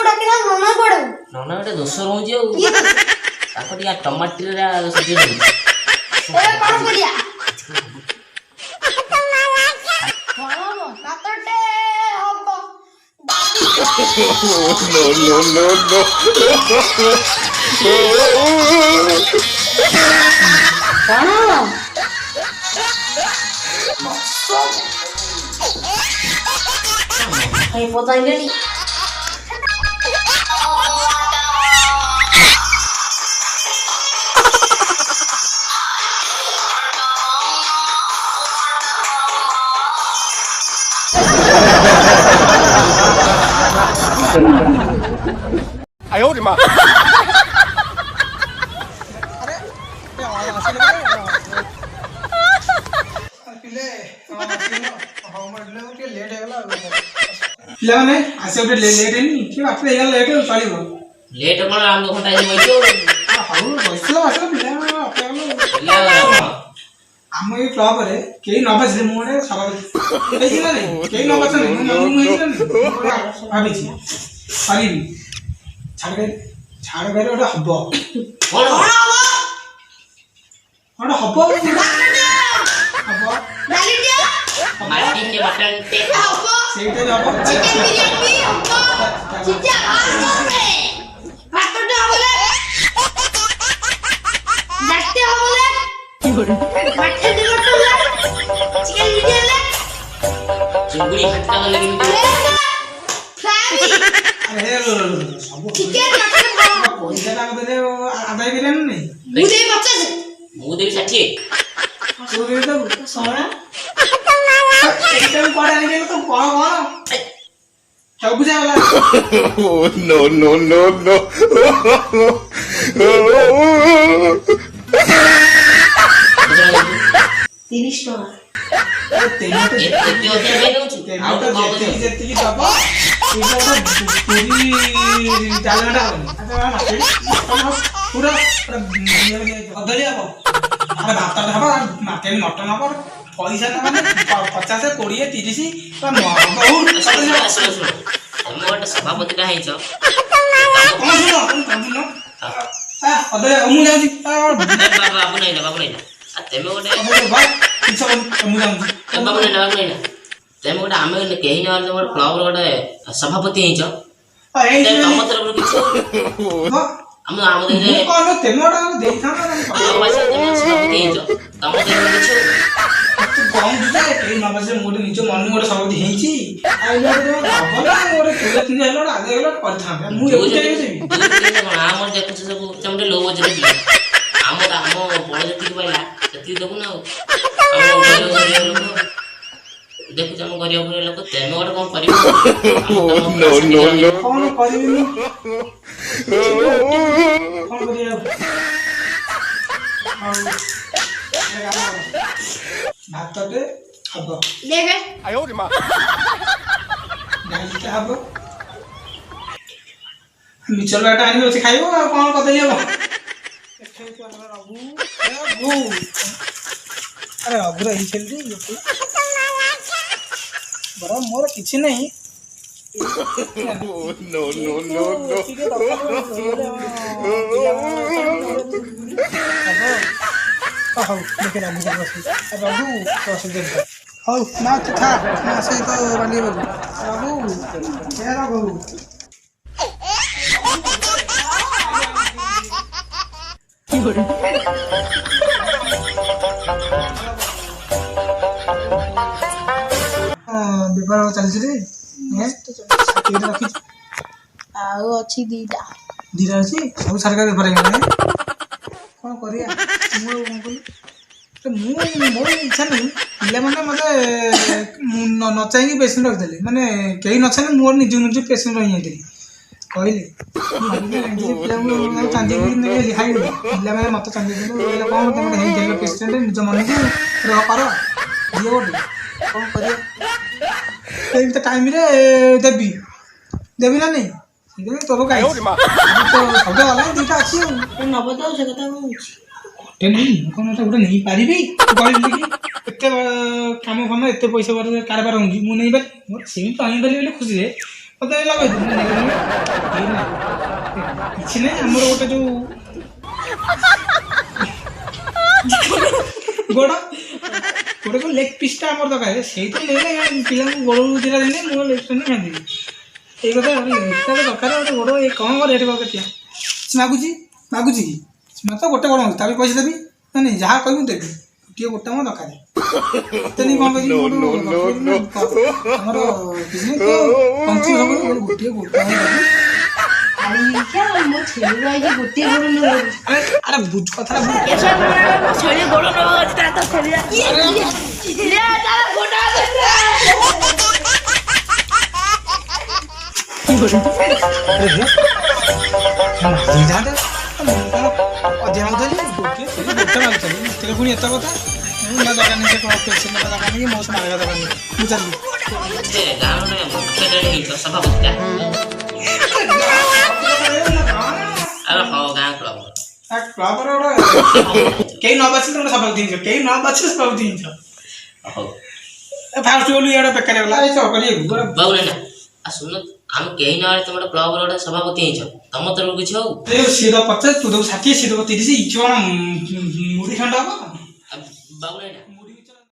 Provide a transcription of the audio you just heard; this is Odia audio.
डाकिना नना कोड़े नना गोटे दोष रहूची ताको टिया टमाटर सब्जी ए कौन करिया हां नातटे हबो no. Ay, foto ini. Ayo di mana? ପିଲାମାନେ ଆସିବା ଗୋଟେ ଲେଟ୍ ହେଇନି କି ବାଟରେ ହେଇଗଲା ଲେଟ୍ ଚଳିବ ଲେଟ୍ କଣ ଆମ ଘଣ୍ଟା ହେଇ ବଇଛୁ ହଉ ବସିଲ ବସିଲ ପିଲାମାନେ ଆମ ଏଇ କ୍ଲବରେ କେହି ନ ବସିଲେ ମୁଁ ଗୋଟେ ସଭାପତି ହେଇଛି ନା ନାଇଁ କେହି ନ ବସନ୍ତି ମୁଁ ଭାବିଛି କରିବି ଛାଡ଼ ଗାଡ଼ି ଗୋଟେ ହବ କଣ ଗୋଟେ ହବ ମାଟିଟେ ମଟନଟେ ସେଇଟା ହବ चिकन बिरयानी हमको चिचा आवे भातटे हमले जाते हमले मटन दिगटले चिकन बिरयानी चिंगुड़ी खट्टा लगी फ्राई अरे सब चिकन मटन पैसा टा देले आदाय बिरयानी नहीं मुदे बच्चा ମୁଁ ଦେବି 60 तू दे दो सोना এইটা পড়া নিয়ে তো কଣ सब बुझा वाला No. 30 টাকা तेल तो ଏତେ ଅଧିକା ଦେଇ ଦଉଛୁ ଆଉ ତ କମ ଦେ ଯେତିକି ଦବ ସେଇଟା ପୁରୀ ଚାଲଟା ପୁରା ଅଦଳି ହବ ଆରେ ଭାତ ହବ ମାର୍କେଟ ମଟନ ହବ ପଇସା ନା ମାନେ 50 20 30 ବହୁତ ତମେ ଗୋଟେ ସଭାପତିଟା ହେଇଛ କଣ ଶୁଣ ଅଦଳି ମୁଁ ଯାଉଛି ବାବୁ ନାଇଁ ତେମେ ଗୋଟେ ମୁଁ ଯାଉଛି ବାବୁ ନାଇଁ ତେମେ ଗୋଟେ ଆମେ କେହି ନହେଲେ ଗୋଟେ କ୍ଲବର ଗୋଟେ ସଭାପତି ହେଇଛ ତମ ତରଫରୁ କିଛି ଆମ ଆମ ଦେହରେ କଣ ତେମଟା ଦେଇଥାନ୍ତା ସଭାପତି ହେଇଛ ତମ ତରଫରୁ କିଛି ଗୋଟେ ନିଜ ମନ ଗୋଟେ ସଭାପତି ହେଇଛି ଆମର ଦେଖୁଛ ସବୁ ତମେ ଲୋ ବଜେଟ ପିଲା ଆମ ବଳ ଯେତିକି ପାଇଲା ସେତିକି ଦେବୁ ନା ଦେଖୁଛ ଆମ ଗରିବ ଗରିବ ଲୋକ ତେମେ ଗୋଟେ କଣ କରିବ କଣ କରିବି ଭାତଟେ ହବ देखे Ayo di mana? ଡାଲିଟା ହବ ମିଚରଟା ଆଣିବ ସେ ଖାଇବ ଆଉ କଣ କରିଦେଲି ହବ ଆରେ ରଘୁର ଏଇ ଖେଳି ବରା ମୋର କିଛି ନାହିଁ No. ହଉ ଦେଖେ ରଘୁ ହଉ ନା ତୁ ଖା ନା ସହିତ ବାନ୍ଧିବାକୁ ରଘୁ ରଘୁ ବେପାର ଚାଲିଛି ରେ ରଖିଛୁ ଆଉ ଅଛି ଦିଟା ଅଛି ସବୁ ସରକାର ବେପାର ହେଇଗଲାଣି କଣ କରିବା ମୁଁ କଣ କଲି ମୋର ଇଚ୍ଛା ନାହିଁ ପିଲାମାନେ ମୋତେ ନ ଚାହିଁକି ପେସେଣ୍ଟ ରଖିଦେଲେ ମାନେ କେହି ନଚାହିଁଲେ ମୋର ନିଜକୁ ପେସେଣ୍ଟ ରହିଯାଇଥିଲି କହିଲେ ପିଲାଙ୍କୁ ଚାନ୍ଦିକି ଖାଇବି ପିଲାମାନେ ମୋତେ ଚାନ୍ଦିକି କ'ଣ ତମେ ହେଇଦେଲ ପେସେଣ୍ଟ ନିଜ ମନକୁ କର ଦିଅ ଗୋଟେ କ'ଣ କରିବା ଏମିତି ଟାଇମ୍ରେ ଦେବି ନା ନାହିଁ ସେଇଥିପାଇଁ ତୋର ଗାଈ ସବୁ ଗଲା ଦୁଇଟା ଅଛି ଆଉ ନବ ତ ସେ କଥା କହୁଛି ଗୋଟେ ନେଇ କ'ଣ ଗୋଟେ ନେଇପାରିବି କହିଲି କି ଏତେ କାମ ଫାମ ଏତେ ପଇସା କାରବାର ହେଉଛି ମୁଁ ନେଇପାରିବି ମୋର ସେମିତି ଆଣିପାରିବି ବୋଲି ଖୁସିରେ ମତେ ଲଗେଇ ଦେ କିଛି ନାହିଁ ଆମର ଗୋଟେ ଯୋଉ ଗୋଡ଼ ଗୋଟେ ଯୋଉ ଲେଗ୍ ପିସ୍ଟା ଆମର ଦରକାର ସେଇଟା ନେଇଲେ ପିଲାଙ୍କୁ ଗୋଡ଼ ଦିଟା ଦେଲେ ମୁଁ ଲେଗ୍ ପିସ୍ ଖାଇଦେବି ଏଇ କଥା ଦରକାର ଗୋଟେ ଗୋଡ଼ ଏ କ'ଣ ରେଟ୍ କେତେ ମାଗୁଛି କି ମତେ ଗୋଟେ ଗୋଡ଼ ମାଗୁଛି ତା ବି ପଇସା ଦେବି ମାନେ ଯାହା କହିବି ମୁଁ ଦେବି ଗୋଟିଏ ଗୋଟା ମୋ ଦରକାର ତେନି କ'ଣ କହିବି ଆମର କିଛି ନାହିଁ ଗୋଟିଏ ଗୋଟା ଗୋଟିଏ ଗୋଡ଼ ନେବ ଆରେ ବୁଝ କଥାଟା ଛେଳି ଗୋଡ଼ ନେବ ପୁଣି ଏତେ କଥା ଦରକାର ନାହିଁ ସେ ଦରକାର ନାହିଁ ମୋ ସହ ଦରକାର ନାହିଁ ମୁଁ ଚାଲିଲି ସଭାପତିଟା ଆରେ ହଁ ଗାଁ କ୍ଲବ୍ କେହି ନ ବାଛିଲେ ଗୋଟେ ସଭାପତି ଜିନିଷ କେହି ନ ବାଛିଲେ ସଭାପତି ଜିନିଷ ହଉ ଫାଷ୍ଟ ଗଲୁ ଇଆଡ଼େ ବେକାର ହେଇଗଲା ବାବୁ ନା ଶୁଣ ଆମେ କେହି ନହେଲେ ତମ ଗୋଟେ କ୍ଲବ୍ର ଗୋଟେ ସଭାପତି ହେଇଛ ତମ ତରଫରୁ କିଛି ହଉ ସିଏ ଦବ 50 ତୁ ଦବୁ 60 ସିଏ ଦବ 30 ଇଞ୍ଚ ମୁଢି ଖଣ୍ଡ ହବ ବାବୁ ନା